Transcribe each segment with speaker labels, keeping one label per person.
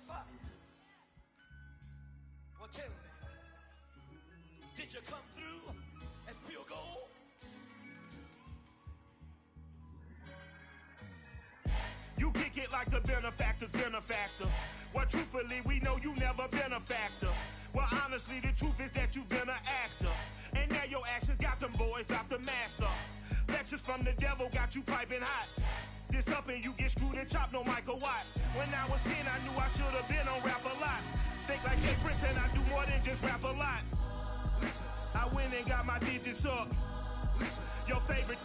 Speaker 1: fire. Well, tell me, did you come through as pure gold?
Speaker 2: You kick it like the benefactor's benefactor. Well, truthfully, we know you never been a factor. Well, honestly, the truth is that you've been an actor. And now your actions got them boys about to mass up. Lectures from the devil got you piping hot. This up and you get screwed and chopped, no Michael Watts. When I was 10, I knew I should have been on Rap a Lot. Think like Jay Prince and I do more than just rap a lot. I went and got my digits up. Your favorite,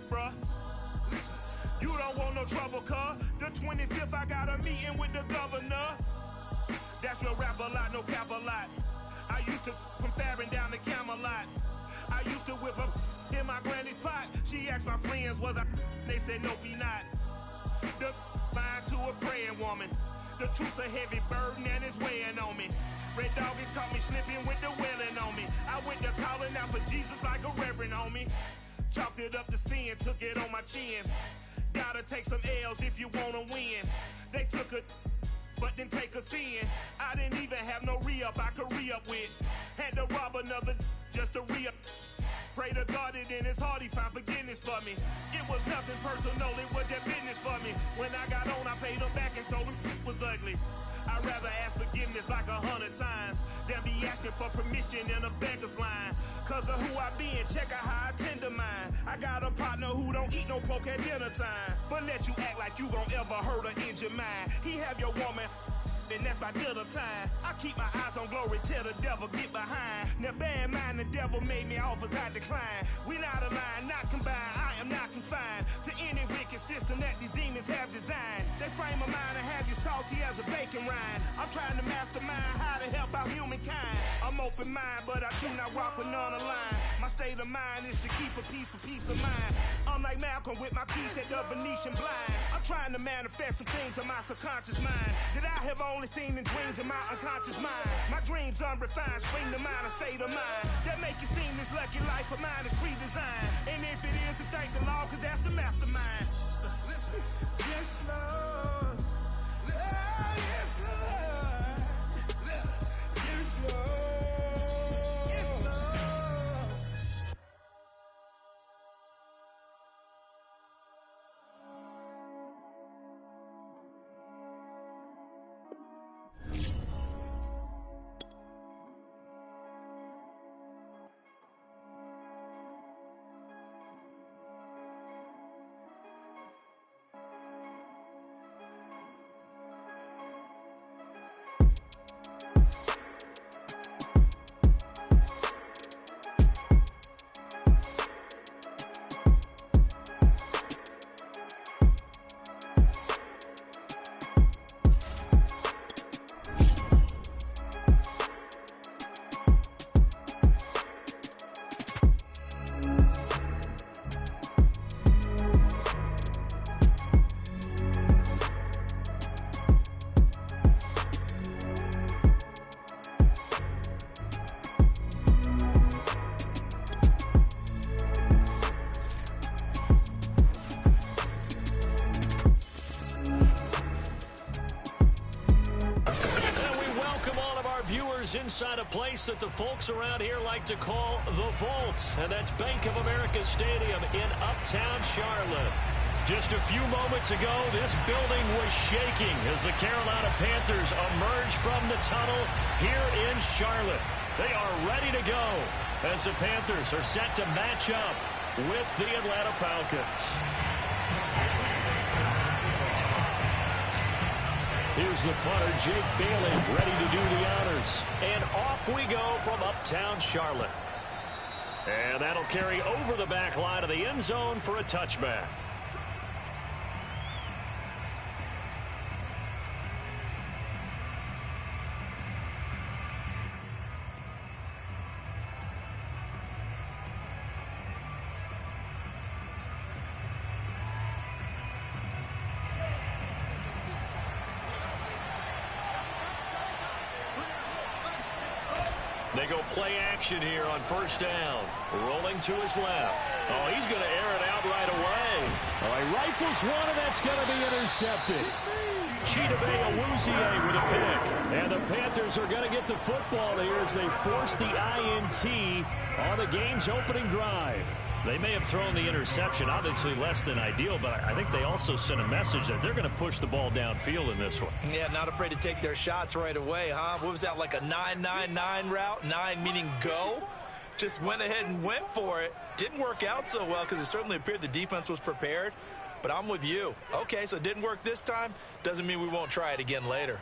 Speaker 2: bruh. You don't want no trouble, cuz. The 25th, I got a meeting with the governor. That's real rap a lot, no cap a lot. I used to from Farron down to Camelot. I used to whip up in my granny's pot. She asked my friends, was I? They said, no, be not. The line to a praying woman. The truth's a heavy burden and it's weighing on me. Red doggies caught me slipping with the wailing on me. I went to calling out for Jesus like a reverend on me. Chalked it up to sin, took it on my chin. Gotta take some L's if you wanna win. They took a but didn't take a sin. I didn't even have no re-up I could re-up with. Had to rob another just to re-up. Pray to God that in his heart he found forgiveness for me. It was nothing personal, it was just business for me. When I got on, I paid him back and told him it was ugly. I'd rather ask forgiveness like 100 times than be asking for permission in a beggar's line. Cause of who I be and check out how I tend to mine. I got a partner who don't eat no pork at dinner time, but let you act like you gon' ever hurt or injure mine. He have your woman, and that's by dinner time. I keep my eyes on glory till the devil get behind. Now bear in mind the devil made me offers I decline. We not aligned, not combined, I am not confined to any wicked system that these demons have designed. They frame a mind and have you salty as a bacon rind. I'm trying to mastermind how to help out humankind. I'm open mind, but I do not walk with none aligned. My state of mind is to keep a peace for peace of mind. Unlike Malcolm with my piece at the Venetian blinds. I'm trying to manifest some things in my subconscious mind that I have only seen in dreams in my unconscious mind. My dreams unrefined, spring to mind, a state of mind that make you seem this lucky life of mine is pre-designed. And if it is, then thank the Lord, cause that's the mastermind. Yes, Lord. Yes, Lord. Yes, Lord.
Speaker 3: Inside a place that the folks around here like to call the Vault, and that's Bank of America Stadium in Uptown Charlotte. Just a few moments ago, this building was shaking as the Carolina Panthers emerge from the tunnel here in Charlotte. They are ready to go as the Panthers are set to match up with the Atlanta Falcons. Here's the punter, Jake Bailey, ready to do the honors. And off we go from Uptown Charlotte. And that'll carry over the back line of the end zone for a touchback. They go play action here on first down. Rolling to his left. Oh, he's going to air it out right away.
Speaker 4: Oh, he rifles one, and that's going to be intercepted.
Speaker 3: Chidobe with a pick. And the Panthers are going to get the football here as they force the INT on the game's opening drive. They may have thrown the interception, obviously less than ideal, but I think they also sent a message that they're going to push the ball downfield in this one.
Speaker 4: Yeah, not afraid to take their shots right away, huh? What was that, like a 9-9-9 route? 9 meaning go? Just went ahead and went for it. Didn't work out so well because it certainly appeared the defense was prepared. But I'm with you. Okay, so it didn't work this time. Doesn't mean we won't try it again later.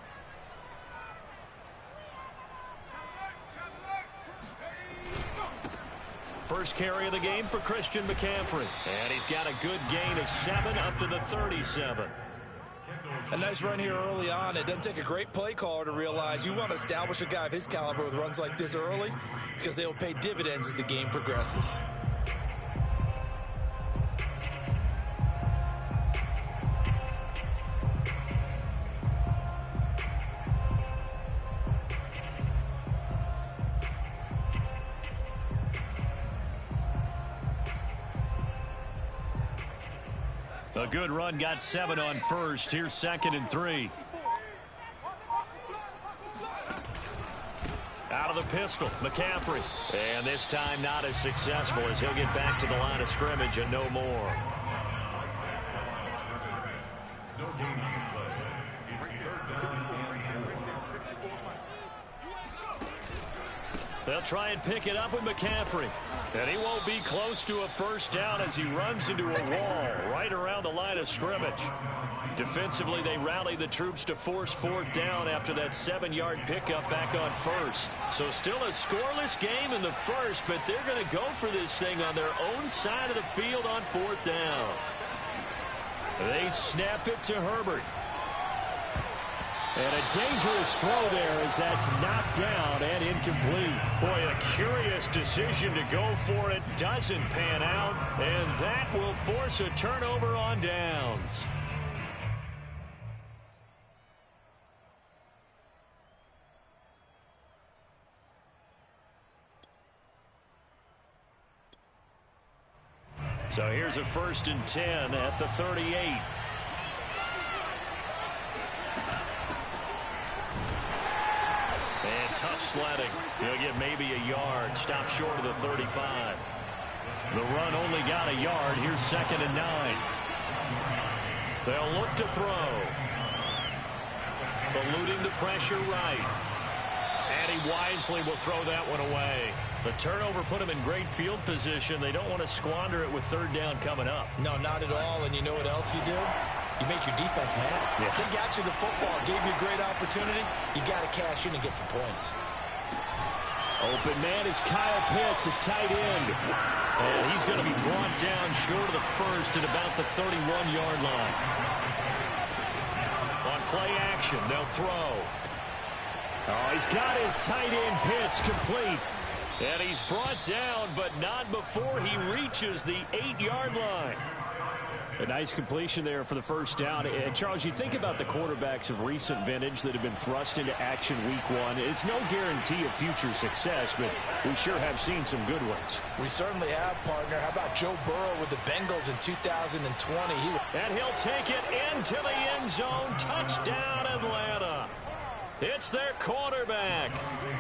Speaker 3: First carry of the game for Christian McCaffrey. And he's got a good gain of 7 up to the 37.
Speaker 4: A nice run here early on. It doesn't take a great play caller to realize you want to establish a guy of his caliber with runs like this early because they will pay dividends as the game progresses.
Speaker 3: A good run, got 7 on first. Here's 2nd and 3. Out of the pistol, McCaffrey. And this time not as successful as he'll get back to the line of scrimmage and no more. They'll try and pick it up with McCaffrey. And he won't be close to a first down as he runs into a wall right around the line of scrimmage. Defensively, they rally the troops to force 4th down after that 7-yard pickup back on first. So still a scoreless game in the first, but they're going to go for this thing on their own side of the field on 4th down. They snap it to Herbert. And a dangerous throw there as that's knocked down and incomplete. Boy, a curious decision to go for it. Doesn't pan out, and that will force a turnover on downs. So here's a 1st and 10 at the 38. And tough sledding. He'll get maybe a yard. Stop short of the 35. The run only got a yard. Here's 2nd and 9. They'll look to throw. Eluding the pressure right. And he wisely will throw that one away. The turnover put him in great field position. They don't want to squander it with 3rd down coming up.
Speaker 4: No, not at all. And you know what else you do? You make your defense mad. Yeah. They got you the football, gave you a great opportunity. You got to cash in and get some points.
Speaker 3: Open man is Kyle Pitts, his tight end. And he's going to be brought down short of the first at about the 31-yard line. On play action, they'll throw. Oh, he's got his tight end Pitts complete. And he's brought down, but not before he reaches the 8-yard line. A nice completion there for the first down. And, Charles, you think about the quarterbacks of recent vintage that have been thrust into action week 1. It's no guarantee of future success, but we sure have seen some good ones.
Speaker 4: We certainly have, partner. How about Joe Burrow with the Bengals in 2020?
Speaker 3: And he'll take it into the end zone. Touchdown, Atlanta. It's their quarterback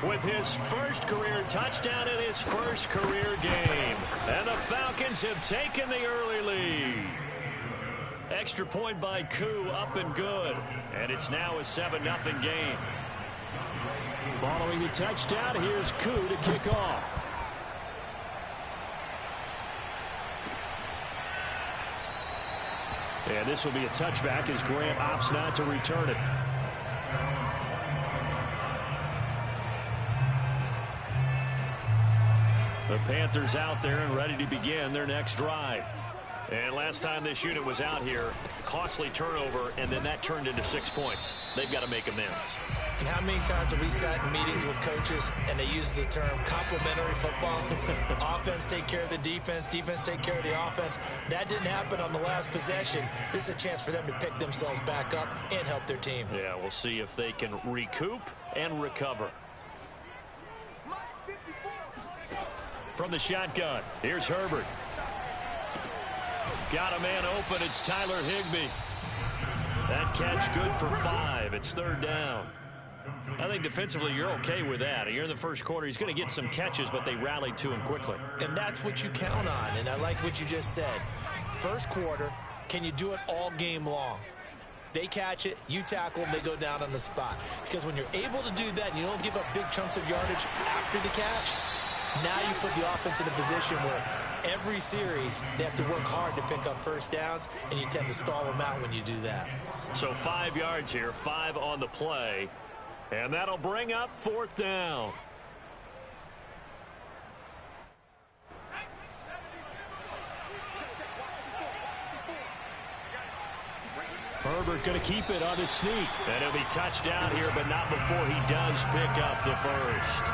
Speaker 3: with his first career touchdown in his first career game. And the Falcons have taken the early lead. Extra point by Koo, up and good. And it's now a 7-0 game. Following the touchdown, here's Koo to kick off. And this will be a touchback as Graham opts not to return it. The Panthers out there and ready to begin their next drive. And last time this unit was out here, costly turnover, and then that turned into 6 points. They've got to make amends.
Speaker 4: And how many times have we sat in meetings with coaches and they use the term complementary football? Offense take care of the defense, defense take care of the offense. That didn't happen on the last possession. This is a chance for them to pick themselves back up and help their team.
Speaker 3: Yeah, we'll see if they can recoup and recover. From the shotgun, here's Herbert. Got a man open. It's Tyler Higbee. That catch good for 5. It's third down. I think defensively you're okay with that. You're in the first quarter. He's going to get some catches, but they rallied to him quickly.
Speaker 4: And that's what you count on, and I like what you just said. First quarter, can you do it all game long? They catch it, you tackle them, they go down on the spot. Because when you're able to do that and you don't give up big chunks of yardage after the catch, now you put the offense in a position where every series they have to work hard to pick up first downs, and you tend to stall them out when you do that.
Speaker 3: So 5 yards here, 5 on the play. And that'll bring up fourth down. Herbert going to keep it on his sneak. And he'll be touchdown here, but not before he does pick up the first.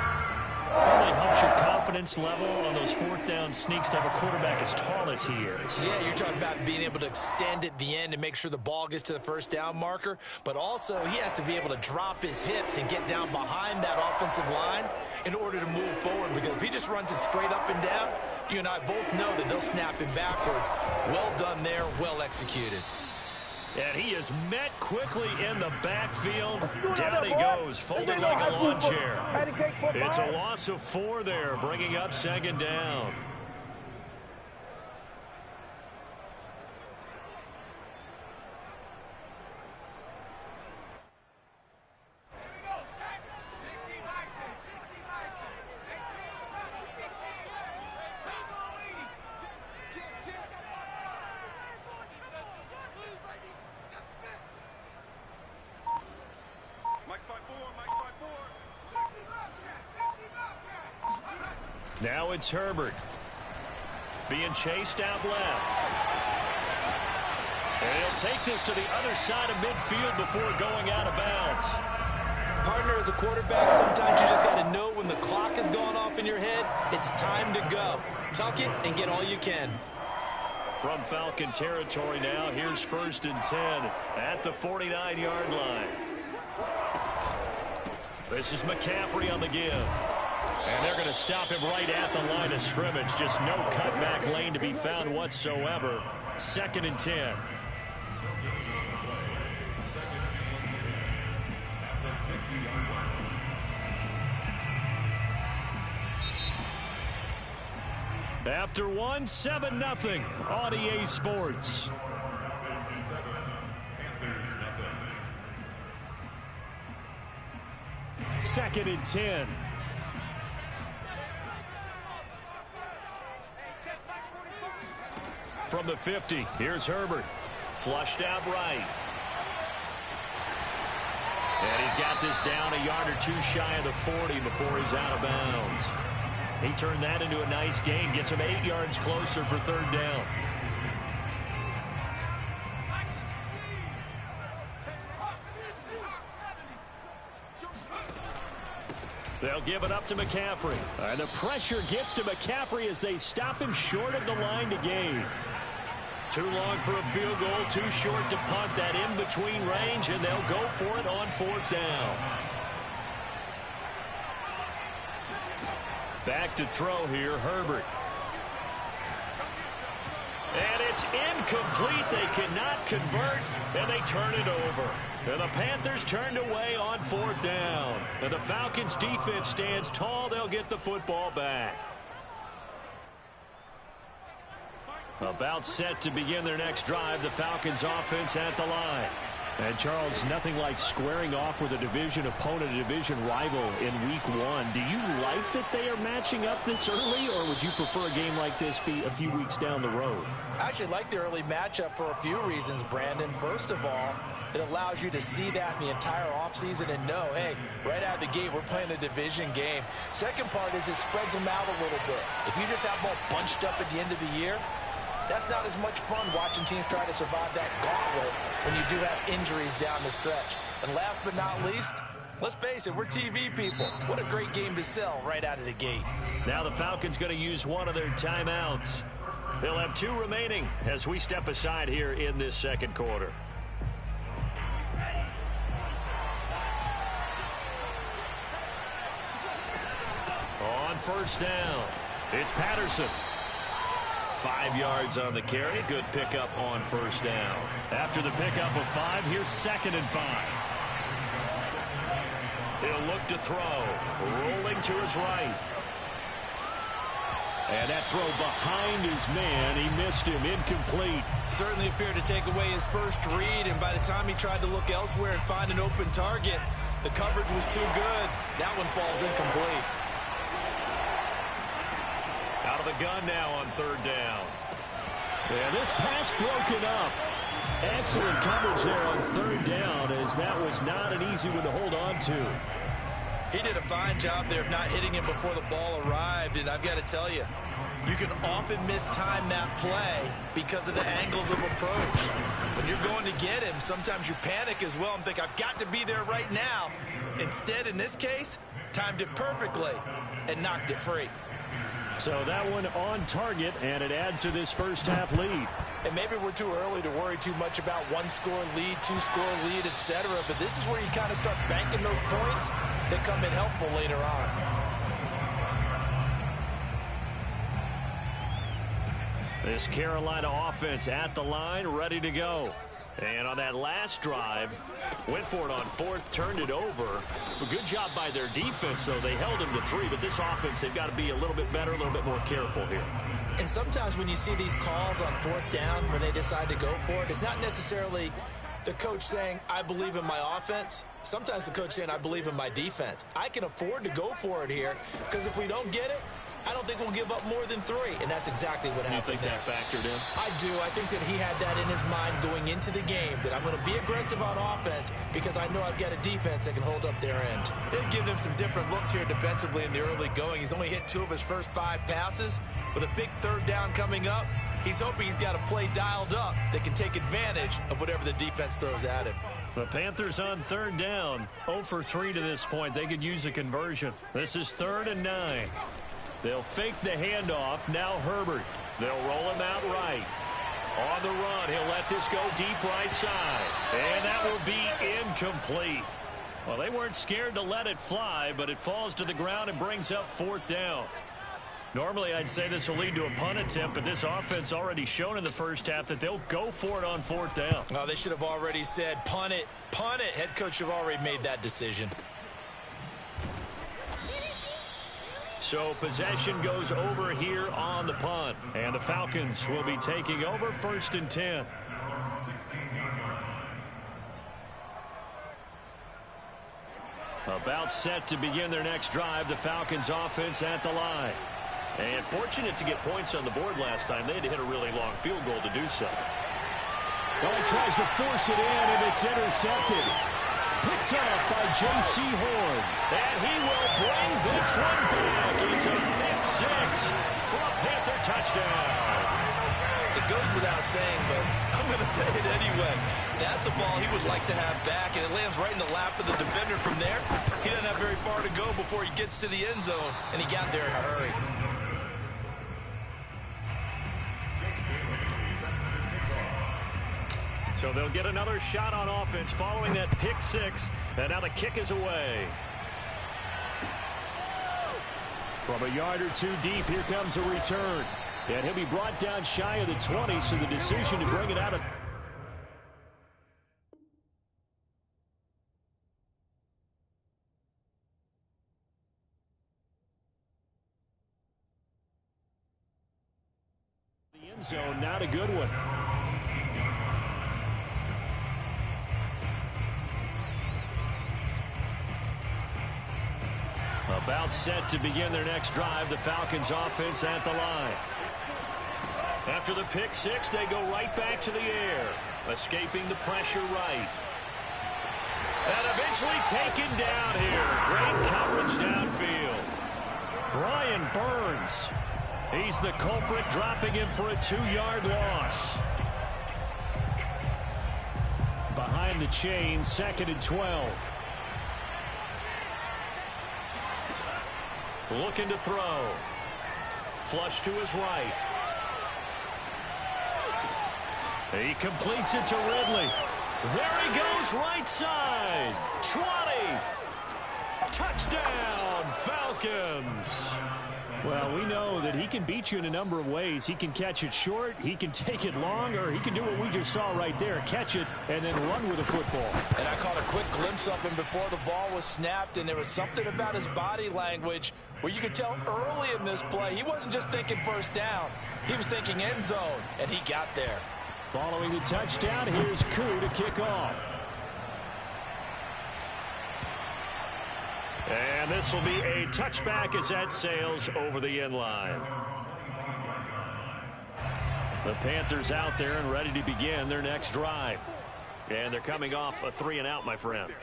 Speaker 3: Probably helps your confidence level on those fourth down sneaks to have a quarterback as tall as he is.
Speaker 4: Yeah, you're talking about being able to extend at the end and make sure the ball gets to the first down marker. But also, he has to be able to drop his hips and get down behind that offensive line in order to move forward. Because if he just runs it straight up and down, you and I both know that they'll snap him backwards. Well done there, well executed.
Speaker 3: And he is met quickly in the backfield. Down he goes, folded like a lawn chair. It's a loss of 4 there, bringing up second down. Now it's Herbert being chased out left. And he'll take this to the other side of midfield before going out of bounds.
Speaker 4: Partner, as a quarterback, sometimes you just got to know when the clock has gone off in your head, it's time to go. Tuck it and get all you can.
Speaker 3: From Falcon territory now, here's first and 10 at the 49-yard line. This is McCaffrey on the give. And they're going to stop him right at the line of scrimmage. Just no cutback lane to be found whatsoever. Second and 10. After one, 7-0 on EA Sports. Second and 10. From the 50, here's Herbert. Flushed out right. And he's got this down a yard or two shy of the 40 before he's out of bounds. He turned that into a nice gain. Gets him 8 yards closer for third down. They'll give it up to McCaffrey. And the pressure gets to McCaffrey as they stop him short of the line to gain. Too long for a field goal, too short to punt. That in-between range, and they'll go for it on fourth down. Back to throw here, Herbert. And it's incomplete. They cannot convert, and they turn it over. And the Panthers turned away on fourth down. And the Falcons' defense stands tall. They'll get the football back. About set to begin their next drive, the Falcons offense at the line. And Charles, nothing like squaring off with a division opponent, a division rival in week 1. Do you like that they are matching up this early, or would you prefer a game like this be a few weeks down the road?
Speaker 4: I actually like the early matchup for a few reasons, Brandon. First of all, it allows you to see that in the entire offseason and know, hey, right out of the gate, we're playing a division game. Second part is it spreads them out a little bit. If you just have them all bunched up at the end of the year, that's not as much fun watching teams try to survive that gauntlet when you do have injuries down the stretch. And last but not least, let's face it, we're TV people. What a great game to sell right out of the gate.
Speaker 3: Now the Falcons going to use one of their timeouts. They'll have 2 remaining as we step aside here in this second quarter. On first down, it's Patterson. 5 yards on the carry. Good pickup on first down. After the pickup of 5, here's 2nd and 5. He'll look to throw. Rolling to his right. And that throw behind his man. He missed him. Incomplete.
Speaker 4: Certainly appeared to take away his first read, and by the time he tried to look elsewhere and find an open target, the coverage was too good. That one falls incomplete.
Speaker 3: Out of the gun now on 3rd down. And this pass broken up. Excellent coverage there on 3rd down, as that was not an easy one to hold on to.
Speaker 4: He did a fine job there of not hitting him before the ball arrived, and I've got to tell you, you can often mistime that play because of the angles of approach. When you're going to get him, sometimes you panic as well and think, I've got to be there right now. Instead, in this case, timed it perfectly and knocked it free.
Speaker 3: So that one on target, and it adds to this first half lead.
Speaker 4: And maybe we're too early to worry too much about 1-score lead, 2-score lead, etc. But this is where you kind of start banking those points that come in helpful later on.
Speaker 3: This Carolina offense at the line, ready to go. And on that last drive, went for it on 4th, turned it over. A good job by their defense, though. They held them to 3, but this offense, they've got to be a little bit better, a little bit more careful here.
Speaker 4: And sometimes when you see these calls on 4th down, when they decide to go for it, it's not necessarily the coach saying, I believe in my offense. Sometimes the coach saying, I believe in my defense. I can afford to go for it here, because if we don't get it, I don't think we'll give up more than 3, and that's exactly what happened.
Speaker 3: You think that factored in?
Speaker 4: I do. I think that he had that in his mind going into the game, that I'm going to be aggressive on offense because I know I've got a defense that can hold up their end. They've given him some different looks here defensively in the early going. He's only hit 2 of his first 5 passes. With a big 3rd down coming up, he's hoping he's got a play dialed up that can take advantage of whatever the defense throws at him.
Speaker 3: The Panthers on 3rd down, 0 for 3 to this point. They could use a conversion. This is 3rd and 9. They'll fake the handoff. Now Herbert. They'll roll him out right. On the run, he'll let this go deep right side. And that will be incomplete. Well, they weren't scared to let it fly, but it falls to the ground and brings up 4th down. Normally, I'd say this will lead to a punt attempt, but this offense already shown in the first half that they'll go for it on 4th down.
Speaker 4: Well, they should have already said, punt it, punt it. Head coach should have already made that decision.
Speaker 3: So possession goes over here on the punt. And the Falcons will be taking over 1st and 10. About set to begin their next drive. The Falcons offense at the line. And fortunate to get points on the board last time. They had to hit a really long field goal to do so.
Speaker 5: Well, he tries to force it in, and it's intercepted. Picked up by J.C. Horn.
Speaker 3: And he will bring this one back. It's a pick 6 for a Panther touchdown.
Speaker 4: It goes without saying, but I'm going to say it anyway. That's a ball he would like to have back, and it lands right in the lap of the defender from there. He doesn't have very far to go before he gets to the end zone, and he got there in a hurry.
Speaker 3: So they'll get another shot on offense following that pick 6. And now the kick is away.
Speaker 5: From a yard or 2 deep, here comes a return. And he'll be brought down shy of the 20, so the decision to bring it out of the end zone. Not a good one.
Speaker 3: About set to begin their next drive. The Falcons offense at the line. After the pick 6, they go right back to the air. Escaping the pressure right. And eventually taken down here. Great coverage downfield. Brian Burns. He's the culprit, dropping him for a 2-yard loss. Behind the chain, 2nd and 12. Looking to throw. Flush to his right. He completes it to Ridley. There he goes, right side. 20. Touchdown, Falcons.
Speaker 5: Well, we know that he can beat you in a number of ways. He can catch it short, he can take it long, or he can do what we just saw right there, catch it and then run with the football.
Speaker 4: And I caught a quick glimpse of him before the ball was snapped, and there was something about his body language where you could tell early in this play he wasn't just thinking first down. He was thinking end zone, and he got there.
Speaker 5: Following the touchdown, here's Koo to kick off. And this will be a touchback as that sails over the end line. The Panthers out there and ready to begin their next drive. And they're coming off a 3-and-out, my friend.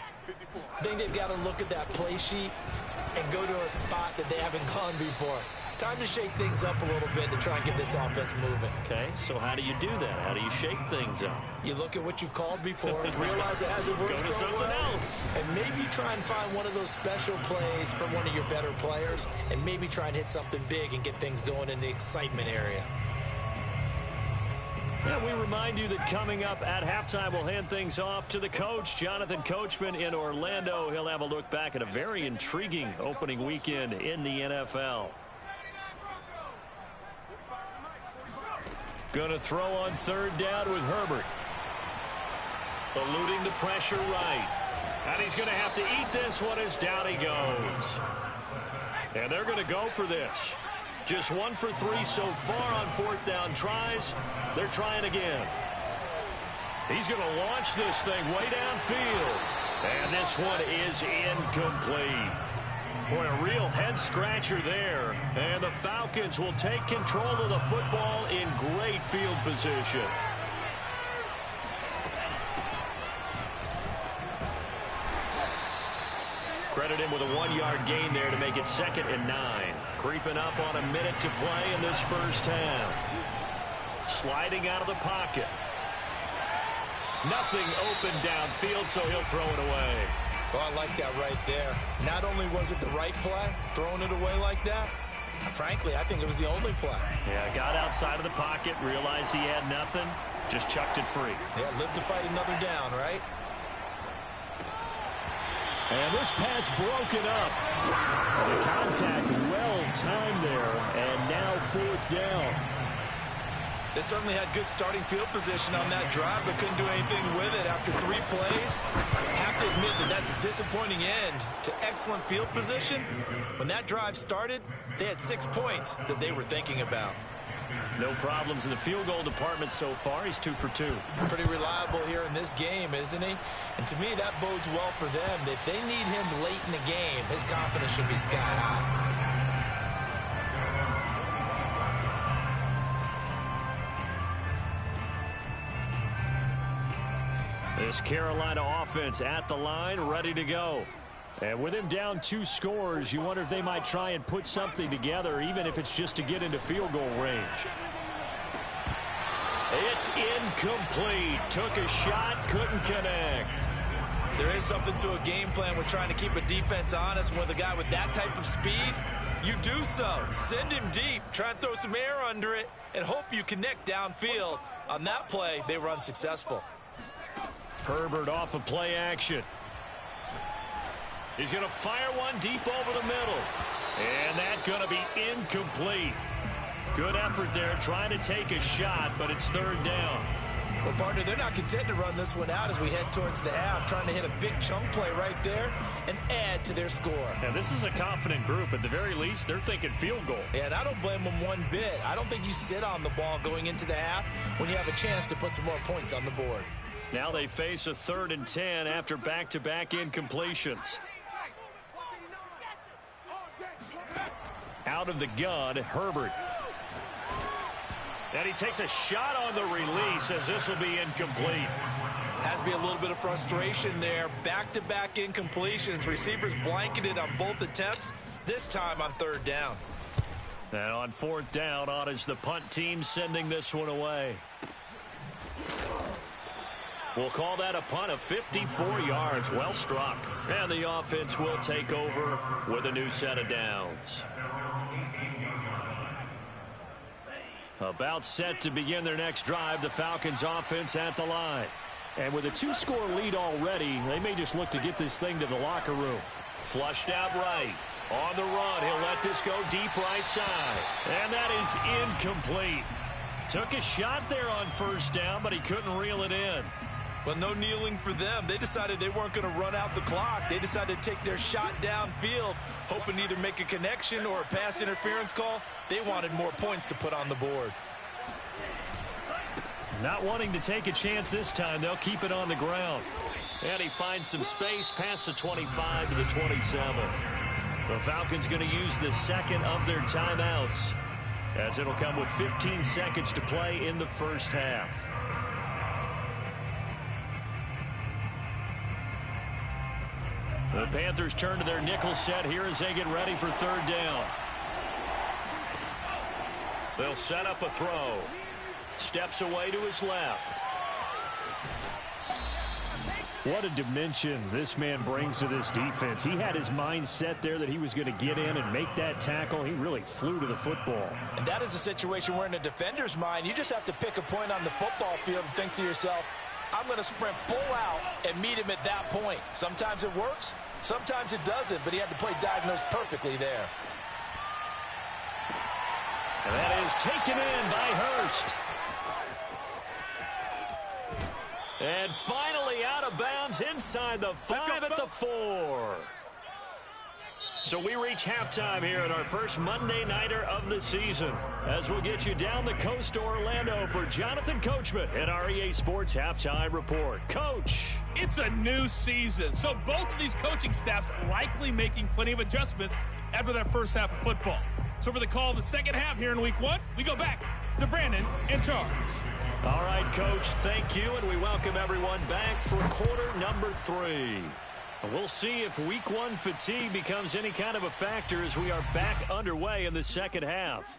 Speaker 4: I think they've got to look at that play sheet and go to a spot that they haven't gone before. Time to shake things up a little bit to try and get this offense moving.
Speaker 3: Okay, so how do you do that? How do you shake things up?
Speaker 4: You look at what you've called before, realize it hasn't worked
Speaker 3: Go to
Speaker 4: so
Speaker 3: something
Speaker 4: well,
Speaker 3: else.
Speaker 4: and maybe try and find one of those special plays from one of your better players, and maybe try and hit something big and get things going in the excitement area.
Speaker 3: And we remind you that coming up at halftime, we'll hand things off to the coach, Jonathan Coachman in Orlando. He'll have a look back at a very intriguing opening weekend in the NFL. Going to throw on third down with Herbert. Eluding the pressure right. And he's going to have to eat this one as down he goes. And they're going to go for this. Just 1 for 3 so far on fourth down tries. They're trying again. He's going to launch this thing way downfield. And this one is incomplete. Boy, a real head-scratcher there. And the Falcons will take control of the football in great field position. Credit him with a 1-yard gain there to make it 2nd and 9. Creeping up on a minute to play in this first half. Sliding out of the pocket. Nothing open downfield, so he'll throw it away.
Speaker 4: Oh, I like that right there. Not only was it the right play, throwing it away like that, frankly, I think it was the only play.
Speaker 3: Yeah, got outside of the pocket, realized he had nothing, just chucked it free.
Speaker 4: Yeah, live to fight another down, right?
Speaker 5: And this pass broken up. The contact well timed there, and now fourth down.
Speaker 4: They certainly had good starting field position on that drive, but couldn't do anything with it after 3 plays. Have to admit that that's a disappointing end to excellent field position. When that drive started, they had 6 points that they were thinking about.
Speaker 3: No problems in the field goal department so far. He's 2 for 2.
Speaker 4: Pretty reliable here in this game, isn't he? And to me, that bodes well for them. If they need him late in the game, his confidence should be sky high.
Speaker 3: This Carolina offense at the line, ready to go.
Speaker 5: And with him down 2 scores, you wonder if they might try and put something together, even if it's just to get into field goal range.
Speaker 3: It's incomplete. Took a shot, couldn't connect.
Speaker 4: There is something to a game plan with trying to keep a defense honest. With a guy with that type of speed, you do so. Send him deep, try and throw some air under it, and hope you connect downfield. On that play, they were unsuccessful.
Speaker 3: Herbert off of play action. He's going to fire one deep over the middle. And that's going to be incomplete. Good effort there trying to take a shot, but it's third down.
Speaker 4: Well, partner, they're not content to run this one out as we head towards the half, trying to hit a big chunk play right there and add to their score.
Speaker 3: Now, this is a confident group. At the very least, they're thinking field goal.
Speaker 4: Yeah, and I don't blame them one bit. I don't think you sit on the ball going into the half when you have a chance to put some more points on the board.
Speaker 3: Now they face a 3rd and 10 after back-to-back incompletions. Out of the gun, Herbert. And he takes a shot on the release as this will be incomplete.
Speaker 4: Has to be a little bit of frustration there. Back-to-back incompletions. Receivers blanketed on both attempts, this time on 3rd down.
Speaker 3: And on 4th down, on is the punt team sending this one away. We'll call that a punt of 54 yards. Well struck. And the offense will take over with a new set of downs. About set to begin their next drive, the Falcons offense at the line.
Speaker 5: And with a 2-score lead already, they may just look to get this thing to the locker room.
Speaker 3: Flushed out right. On the run, he'll let this go deep right side. And that is incomplete. Took a shot there on first down, but he couldn't reel it in.
Speaker 4: Well, no kneeling for them. They decided they weren't going to run out the clock. They decided to take their shot downfield, hoping to either make a connection or a pass interference call. They wanted more points to put on the board.
Speaker 3: Not wanting to take a chance this time, they'll keep it on the ground. And he finds some space past the 25 to the 27. The Falcons going to use the second of their timeouts, as it'll come with 15 seconds to play in the first half. The Panthers turn to their nickel set here as they get ready for third down. They'll set up a throw. Steps away to his left.
Speaker 5: What a dimension this man brings to this defense. He had his mind set there that he was going to get in and make that tackle. He really flew to the football.
Speaker 4: And that is a situation where in a defender's mind, you just have to pick a point on the football field and think to yourself, I'm going to sprint full out and meet him at that point. Sometimes it works, sometimes it doesn't, but he had to play diagnosed perfectly there.
Speaker 3: And that is taken in by Hurst. And finally out of bounds inside the 5 at the 4. So we reach halftime here at our first Monday Nighter of the season, as we'll get you down the coast to Orlando for Jonathan Coachman at our EA Sports Halftime Report. Coach.
Speaker 6: It's a new season, so both of these coaching staffs likely making plenty of adjustments after their first half of football. So for the call of the second half here in week 1, we go back to Brandon and Charles.
Speaker 3: All right, Coach, thank you, and we welcome everyone back for quarter number 3. We'll see if week 1 fatigue becomes any kind of a factor as we are back underway in the second half.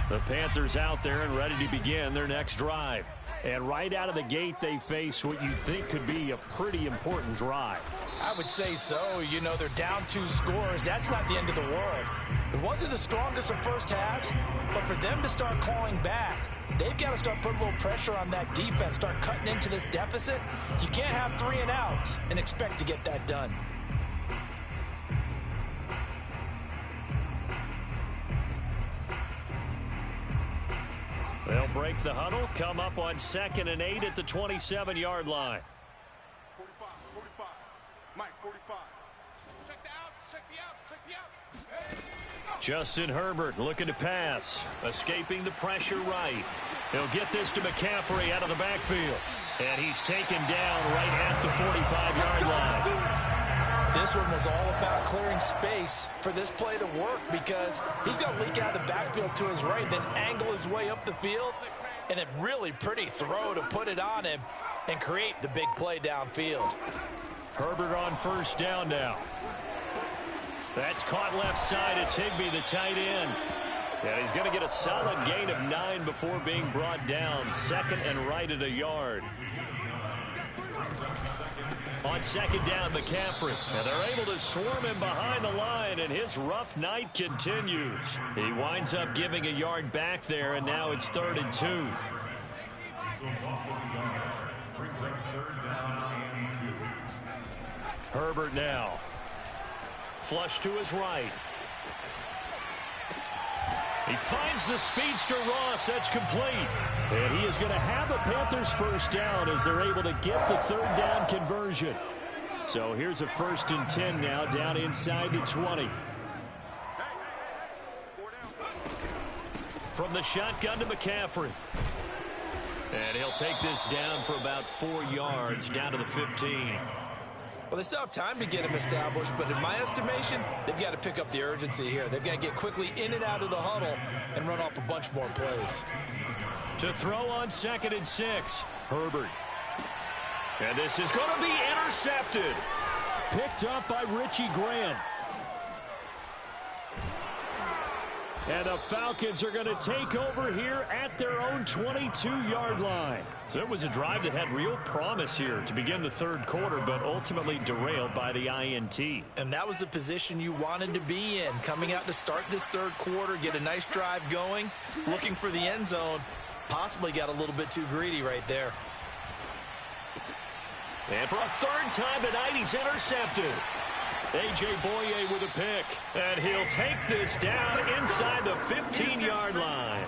Speaker 3: The Panthers out there and ready to begin their next drive. And right out of the gate, they face what you think could be a pretty important drive.
Speaker 4: I would say so. You know, they're down 2 scores. That's not the end of the world. It wasn't the strongest of first halves, but for them to start calling back, they've got to start putting a little pressure on that defense, start cutting into this deficit. You can't have 3 and outs and expect to get that done.
Speaker 3: They'll break the huddle, come up on 2nd and 8 at the 27-yard line.
Speaker 2: 45. Mike, 45. Check the outs, check the outs.
Speaker 3: Justin Herbert looking to pass, escaping the pressure right. He'll get this to McCaffrey out of the backfield. And he's taken down right at the 45-yard line.
Speaker 4: This one was all about clearing space for this play to work, because he's going to leak out of the backfield to his right, then angle his way up the field, and a really pretty throw to put it on him and create the big play downfield.
Speaker 3: Herbert on first down now. That's caught left side. It's Higbee, the tight end. And he's going to get a solid gain of 9 before being brought down. 2nd and right at a yard. On 2nd down, McCaffrey. And they're able to swarm him behind the line, and his rough night continues. He winds up giving a yard back there, and now it's 3rd and 2. Herbert now. Flush to his right. He finds the speedster Ross. That's complete. And he is going to have a Panthers first down as they're able to get the 3rd down conversion. So here's a 1st and 10 now down inside the 20. From the shotgun to McCaffrey. And he'll take this down for about 4 yards down to the 15.
Speaker 4: Well, they still have time to get him established, but in my estimation, they've got to pick up the urgency here. They've got to get quickly in and out of the huddle and run off a bunch more plays.
Speaker 3: To throw on 2nd and 6, Herbert. And this is going to be intercepted. Picked up by Richie Grant. And the Falcons are going to take over here at their own 22-yard line. So it was a drive that had real promise here to begin the 3rd quarter, but ultimately derailed by the INT.
Speaker 4: And that was the position you wanted to be in, coming out to start this 3rd quarter, get a nice drive going, looking for the end zone. Possibly got a little bit too greedy right there.
Speaker 3: And for a 3rd time tonight, he's intercepted. A.J. Boye with a pick. And he'll take this down inside the 15-yard line.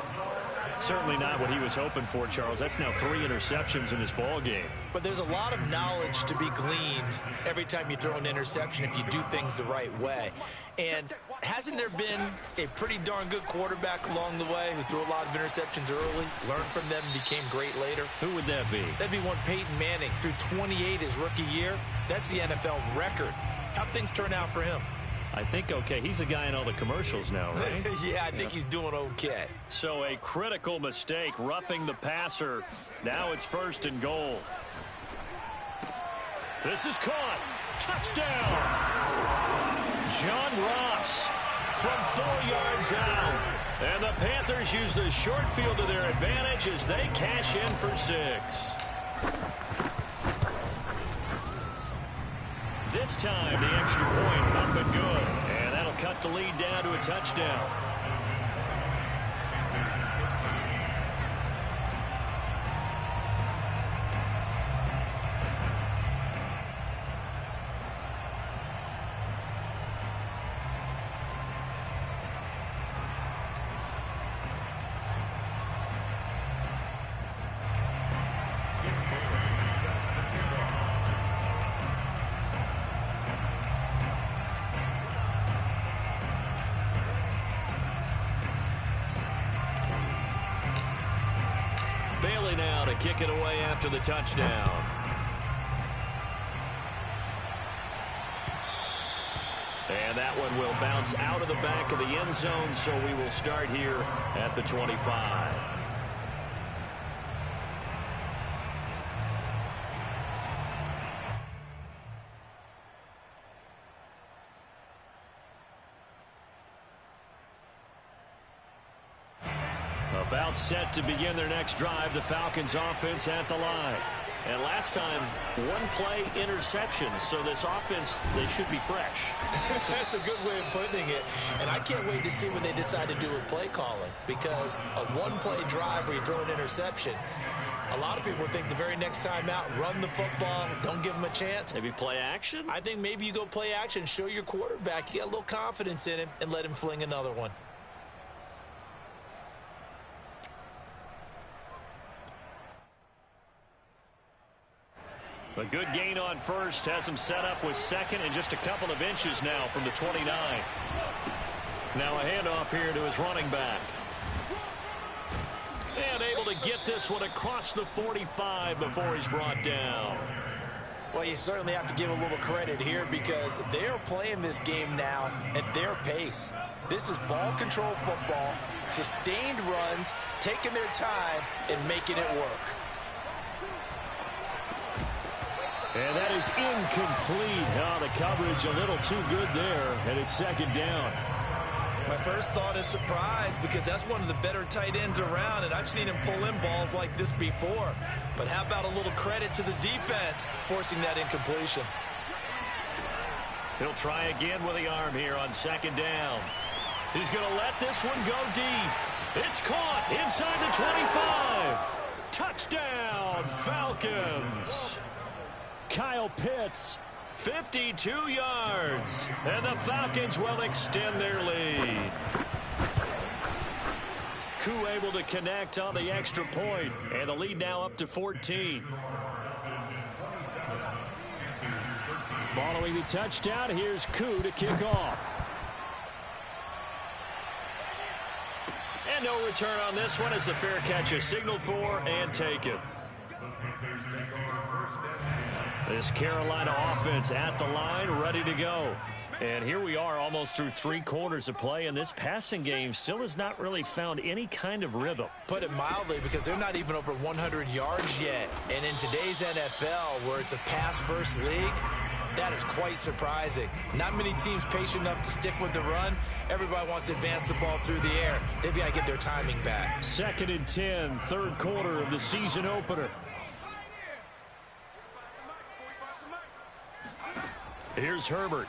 Speaker 3: Certainly not what he was hoping for, Charles. That's now 3 interceptions in this ball game.
Speaker 4: But there's a lot of knowledge to be gleaned every time you throw an interception if you do things the right way. And hasn't there been a pretty darn good quarterback along the way who threw a lot of interceptions early, learned from them, and became great later?
Speaker 3: Who would that be?
Speaker 4: That'd be one Peyton Manning. Threw 28 his rookie year. That's the NFL record. How'd things turn out for him?
Speaker 3: I think okay. He's a guy in all the commercials now, right?
Speaker 4: Yeah, I think he's doing okay.
Speaker 3: So a critical mistake, roughing the passer. Now it's 1st and goal. This is caught. Touchdown! John Ross from 4 yards out. And the Panthers use the short field to their advantage as they cash in for 6. This time, the extra point up and good. And that'll cut the lead down to a touchdown. Now to kick it away after the touchdown. And that one will bounce out of the back of the end zone, so we will start here at the 25. About set to begin their next drive, the Falcons offense at the line. And last time, 1-play interception, so this offense, they should be fresh.
Speaker 4: That's a good way of putting it. And I can't wait to see what they decide to do with play calling, because a 1-play drive where you throw an interception, a lot of people think the very next time out, run the football, don't give them a chance.
Speaker 3: Maybe play action?
Speaker 4: I think maybe you go play action, show your quarterback you got a little confidence in him, and let him fling another one.
Speaker 3: A good gain on first has him set up with second and just a couple of inches now from the 29. Now a handoff here to his running back. And able to get this one across the 45 before he's brought down.
Speaker 4: Well, you certainly have to give a little credit here because they are playing this game now at their pace. This is ball control football, sustained runs, taking their time, and making it work.
Speaker 5: And that is incomplete. Oh, the coverage a little too good there, and it's 2nd down.
Speaker 4: My first thought is surprise because that's one of the better tight ends around, and I've seen him pull in balls like this before. But how about a little credit to the defense forcing that incompletion?
Speaker 3: He'll try again with the arm here on 2nd down. He's going to let this one go deep. It's caught inside the 25. Touchdown, Falcons.
Speaker 5: Kyle Pitts,
Speaker 3: 52 yards, and the Falcons will extend their lead. Koo able to connect on the extra point, and the lead now up to 14.
Speaker 5: Following the touchdown, here's Koo to kick off.
Speaker 3: And no return on this one as the fair catch is signaled for and taken. This Carolina offense at the line, ready to go. And here we are almost through 3 quarters of play, and this passing game still has not really found any kind of rhythm.
Speaker 4: Put it mildly, because they're not even over 100 yards yet. And in today's NFL, where it's a pass-first league, that is quite surprising. Not many teams patient enough to stick with the run. Everybody wants to advance the ball through the air. They've got to get their timing back.
Speaker 5: 2nd and 10, 3rd quarter of the season opener.
Speaker 3: Here's Herbert.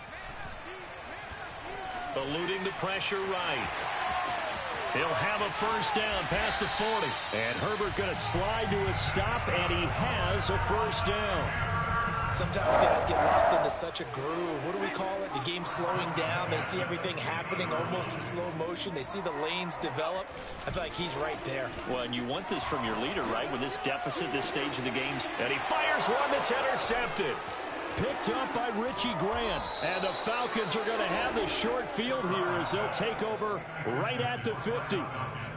Speaker 3: Eluding the pressure right. He'll have a 1st down past the 40.
Speaker 5: And Herbert going to slide to a stop, and he has a 1st down.
Speaker 4: Sometimes guys get locked into such a groove. What do we call it? The game slowing down. They see everything happening almost in slow motion. They see the lanes develop. I feel like he's right there.
Speaker 5: Well, and you want this from your leader, right? With this deficit, this stage of the game. And he fires one that's intercepted. Picked up by Richie Grant. And the Falcons are going to have the short field here as they'll take over right at the 50.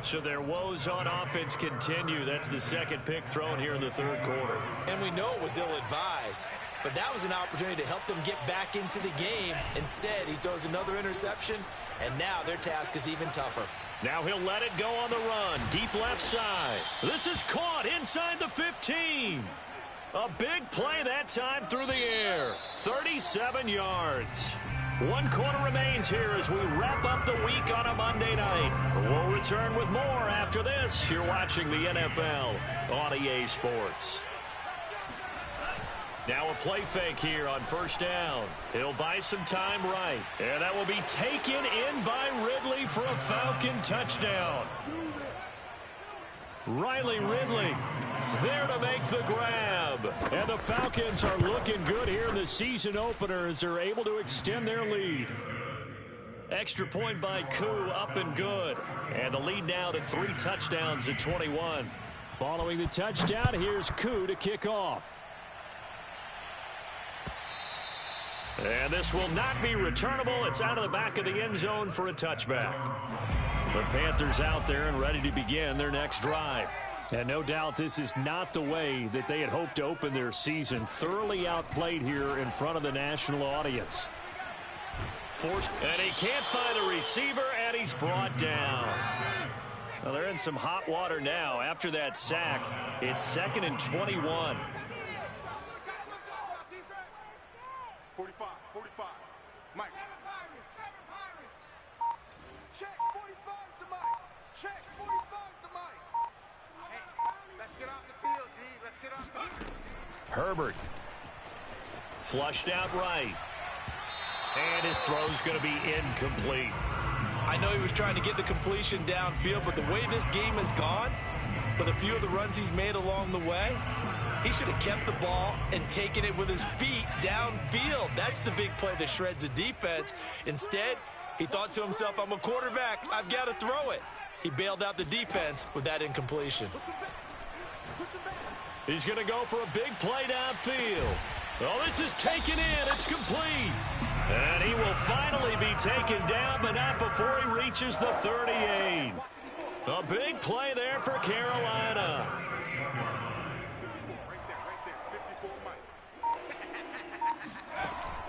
Speaker 5: So their woes on offense continue. That's the second pick thrown here in the third quarter.
Speaker 4: And we know it was ill-advised. But that was an opportunity to help them get back into the game. Instead, he throws another interception, and now their task is even tougher.
Speaker 5: Now he'll let it go on the run. Deep left side. This is caught inside the 15. A big play that time through the air. 37 yards. 1 quarter remains here as we wrap up the week on a Monday night. We'll return with more after this. You're watching the NFL on EA Sports. Now a play fake here on first down. He'll buy some time right. And that will be taken in by Ridley for a Falcon touchdown. Riley Ridley there to make the grab. And the Falcons are looking good here in the season opener as they're able to extend their lead. Extra point by Koo, up and good. And the lead now to 3 touchdowns at 21. Following the touchdown, here's Koo to kick off. And this will not be returnable. It's out of the back of the end zone for a touchback. The Panthers out there and ready to begin their next drive. And no doubt this is not the way that they had hoped to open their season. Thoroughly outplayed here in front of the national audience. Forced, and he can't find a receiver, and he's brought down. Well, they're in some hot water now. After that sack, it's 2nd and 21.
Speaker 2: 45, 45. Mike. Check 45 to Mike. Check 45 to Mike. Hey, let's get off the field, D. Let's get off the field.
Speaker 5: Herbert. Flushed out right. And his throw's going to be incomplete.
Speaker 4: I know he was trying to get the completion downfield, but the way this game has gone, with a few of the runs he's made along the way, he should have kept the ball and taken it with his feet downfield. That's the big play that shreds the defense. Instead, he thought to himself, I'm a quarterback. I've got to throw it. He bailed out the defense with that incompletion.
Speaker 5: He's going to go for a big play downfield. Oh, this is taken in. It's complete. And he will finally be taken down, but not before he reaches the 38. A big play there for Carolina.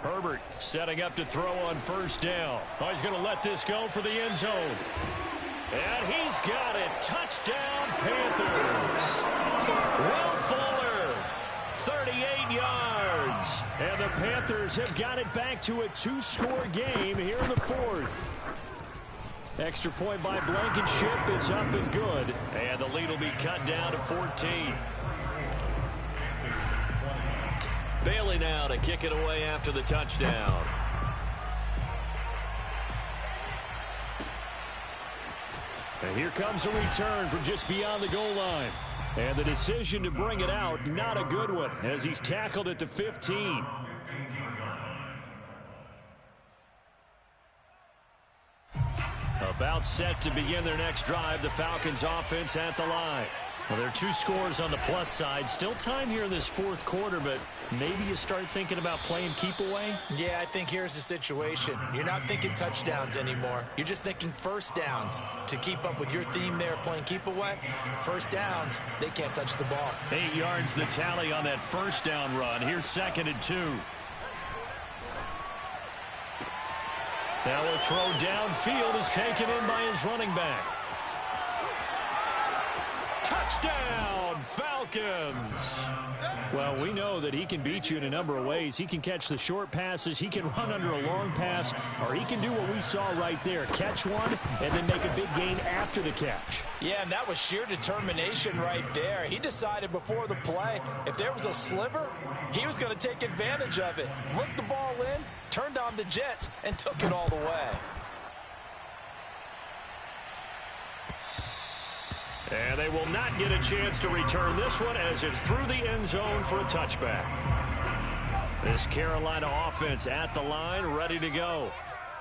Speaker 5: Herbert setting up to throw on first down. Oh, he's going to let this go for the end zone. And he's got it. Touchdown, Panthers. Will Fuller, 38 yards. And the Panthers have got it back to a 2-score game here in the 4th. Extra point by Blankenship is up and good. And the lead will be cut down to 14. Bailey now to kick it away after the touchdown. And here comes a return from just beyond the goal line. And the decision to bring it out, not a good one, as he's tackled at the 15. About set to begin their next drive, the Falcons offense at the line. Well, there are 2 scores on the plus side. Still time here in this 4th quarter, but maybe you start thinking about playing keep away?
Speaker 4: Yeah, I think here's the situation. You're not thinking touchdowns anymore. You're just thinking first downs. To keep up with your theme there, playing keep away, first downs, they can't touch the ball.
Speaker 5: 8 yards the tally on that first down run. Here's 2nd and 2. Now a throw downfield is taken in by his running back. Touchdown, Falcons! Well, we know that he can beat you in a number of ways. He can catch the short passes, he can run under a long pass, or he can do what we saw right there, catch one and then make a big gain after the catch.
Speaker 4: Yeah, and that was sheer determination right there. He decided before the play, if there was a sliver, he was going to take advantage of it. Looked the ball in, turned on the jets, and took it all the way.
Speaker 5: And they will not get a chance to return this one as it's through the end zone for a touchback. This Carolina offense at the line, ready to go.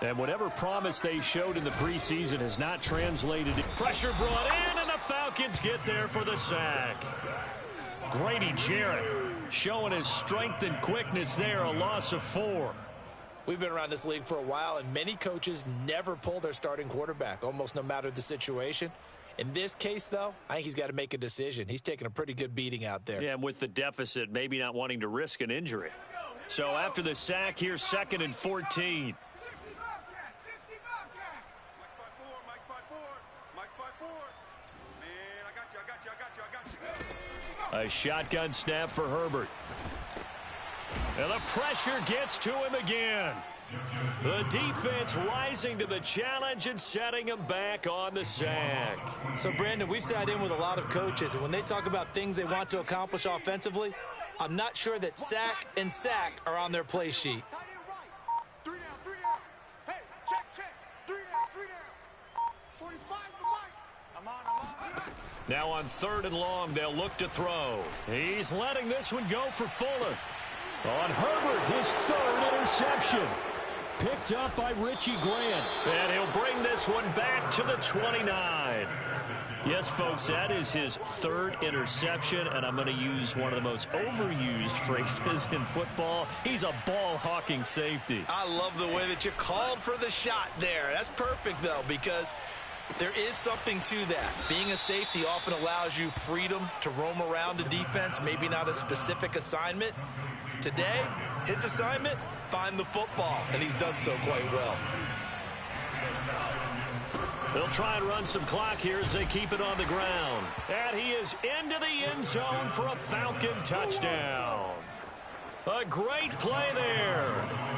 Speaker 5: And whatever promise they showed in the preseason has not translated. Pressure brought in, and the Falcons get there for the sack. Grady Jarrett showing his strength and quickness there, a loss of 4.
Speaker 4: We've been around this league for a while, and many coaches never pull their starting quarterback, almost no matter the situation. In this case, though, I think he's got to make a decision. He's taking a pretty good beating out there.
Speaker 5: Yeah, and with the deficit, maybe not wanting to risk an injury. So after the sack, here's 2nd and 14. A shotgun snap for Herbert. And the pressure gets to him again. The defense rising to the challenge and setting him back on the sack.
Speaker 4: So, Brandon, we've sat in with a lot of coaches, and when they talk about things they want to accomplish offensively, I'm not sure that sack and sack are on their play sheet.
Speaker 5: Now on 3rd and long, they'll look to throw. He's letting this one go for Fuller. On Herbert, his 3rd interception. Picked up by Richie Grant. And he'll bring this one back to the 29. Yes, folks, that is his 3rd interception, and I'm going to use one of the most overused phrases in football. He's a ball-hawking safety.
Speaker 4: I love the way that you called for the shot there. That's perfect, though, because there is something to that. Being a safety often allows you freedom to roam around the defense, maybe not a specific assignment. Today, his assignment, find the football, and he's done so quite well.
Speaker 5: They'll try and run some clock here as they keep it on the ground. And he is into the end zone for a Falcon touchdown. A great play there.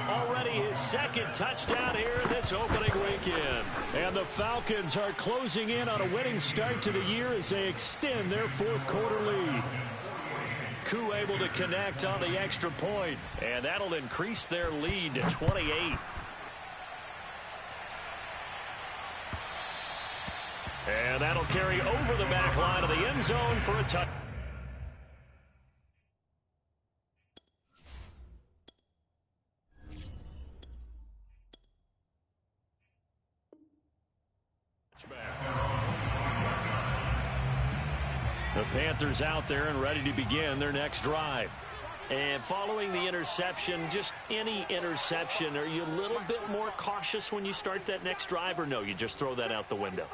Speaker 5: Already his 2nd touchdown here in this opening weekend. And the Falcons are closing in on a winning start to the year as they extend their 4th quarter lead. Koo able to connect on the extra point, and that'll increase their lead to 28. And that'll carry over the back line of the end zone for a touchdown. The Panthers out there and ready to begin their next drive. And following the interception, just any interception, are you a little bit more cautious when you start that next drive, or no, you just throw that out the window?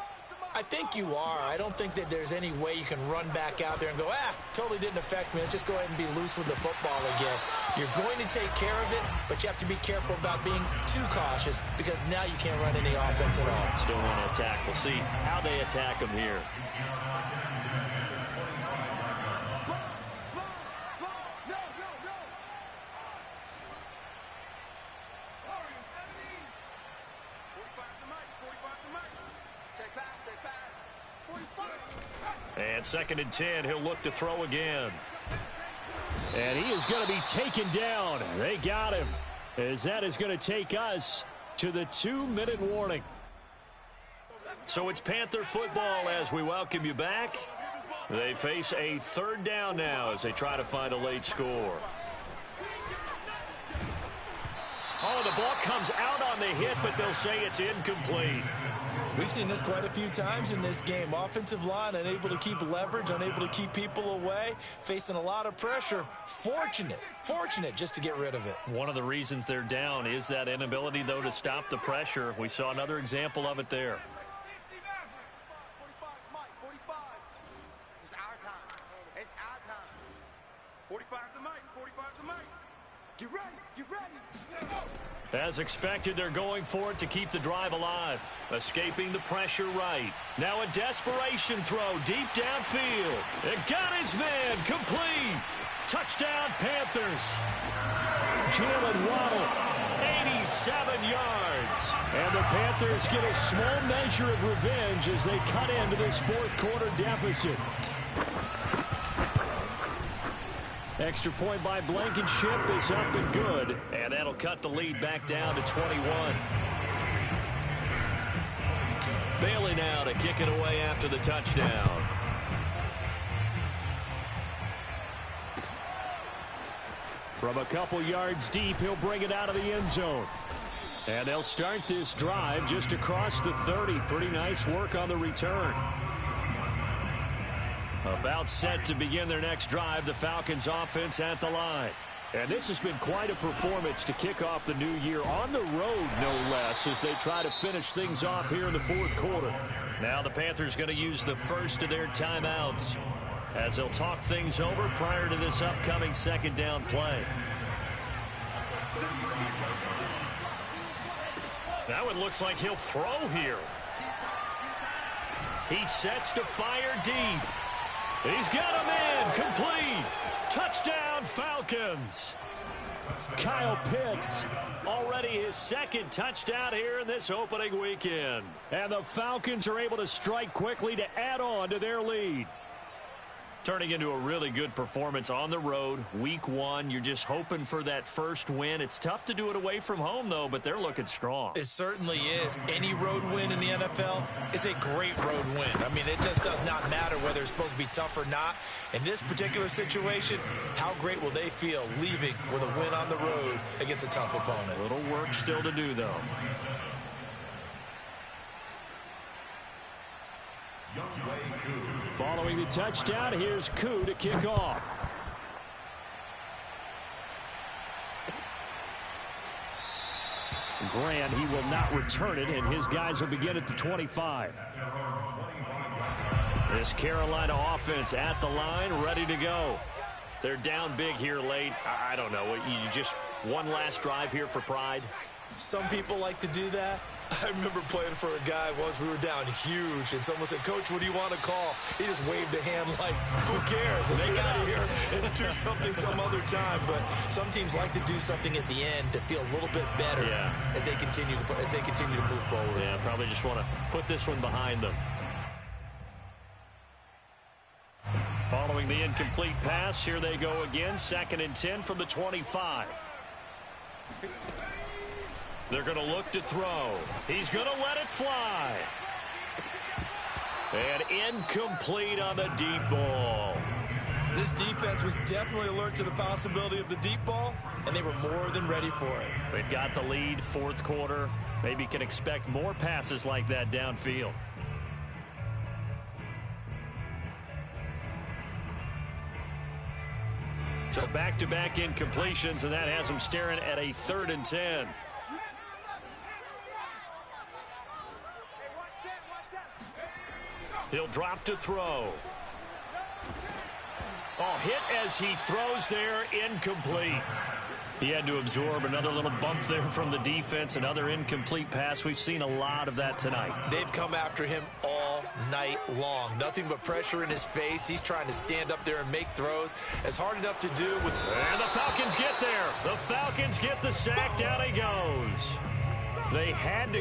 Speaker 4: I think you are. I don't think that there's any way you can run back out there and go, totally didn't affect me. Let's just go ahead and be loose with the football again. You're going to take care of it, but you have to be careful about being too cautious because now you can't run any offense at all.
Speaker 5: Still want to attack. We'll see how they attack them here. And 2nd and 10, he'll look to throw again. And he is going to be taken down. They got him, as that is going to take us to the 2-minute warning. So it's Panther football as we welcome you back. They face a 3rd down now as they try to find a late score. Oh, the ball comes out on the hit, but they'll say it's incomplete.
Speaker 4: We've seen this quite a few times in this game. Offensive line unable to keep leverage, unable to keep people away, facing a lot of pressure. Fortunate just to get rid of it.
Speaker 5: One of the reasons they're down is that inability, though, to stop the pressure. We saw another example of it there.
Speaker 1: It's our time. It's our time. 45's the mic. 45's the mic. Get ready. Get ready.
Speaker 5: As expected, they're going for it to keep the drive alive. Escaping the pressure right. Now a desperation throw deep downfield. It got his man complete. Touchdown, Panthers. Jalen Waddle, 87 yards. And the Panthers get a small measure of revenge as they cut into this 4th quarter deficit. Extra point by Blankenship is up and good. And that'll cut the lead back down to 21. Bailey now to kick it away after the touchdown.
Speaker 3: From a couple yards deep, he'll bring it out of the end zone. And they'll start this drive just across the 30. Pretty nice work on the return. About set to begin their next drive, the Falcons offense at the line. And this has been quite a performance to kick off the new year on the road, no less, as they try to finish things off here in the fourth quarter. Now the Panthers going to use the first of their timeouts as they'll talk things over prior to this upcoming second down play. That one looks like he'll throw here. He sets to fire deep. He's got him in. Complete. Touchdown, Falcons. Kyle Pitts, already his second touchdown here in this opening weekend. And the Falcons are able to strike quickly to add on to their lead. Turning into a really good performance on the road. Week 1, you're just hoping for that first win. It's tough to do it away from home, though, but they're looking strong.
Speaker 4: It certainly is. Any road win in the NFL is a great road win. I mean, it just does not matter whether it's supposed to be tough or not. In this particular situation, how great will they feel leaving with a win on the road against a tough opponent?
Speaker 3: A little work still to do, though. Following the touchdown, here's Koo to kick off. Grant, he will not return it, and his guys will begin at the 25. This Carolina offense at the line, ready to go. They're down big here late. I don't know. You just one last drive here for pride?
Speaker 4: Some people like to do that. I remember playing for a guy once. We were down huge, and someone said, "Coach, what do you want to call?" He just waved a hand like, "Who cares? Let's get out of here and do something some other time." But some teams like to do something at the end to feel a little bit better as they continue to move forward.
Speaker 3: Yeah, probably just want to put this one behind them. Following the incomplete pass, here they go again. 2nd and 10 from the 25. They're going to look to throw. He's going to let it fly. And incomplete on the deep ball.
Speaker 4: This defense was definitely alert to the possibility of the deep ball, and they were more than ready for it.
Speaker 3: They've got the lead, fourth quarter. Maybe can expect more passes like that downfield. So back-to-back incompletions, and that has them staring at a 3rd and 10. He'll drop to throw. Oh, hit as he throws there, incomplete. He had to absorb another little bump there from the defense, another incomplete pass. We've seen a lot of that tonight.
Speaker 4: They've come after him all night long. Nothing but pressure in his face. He's trying to stand up there and make throws. It's hard enough to do with...
Speaker 3: And the Falcons get there. The Falcons get the sack. Down he goes. They had to go.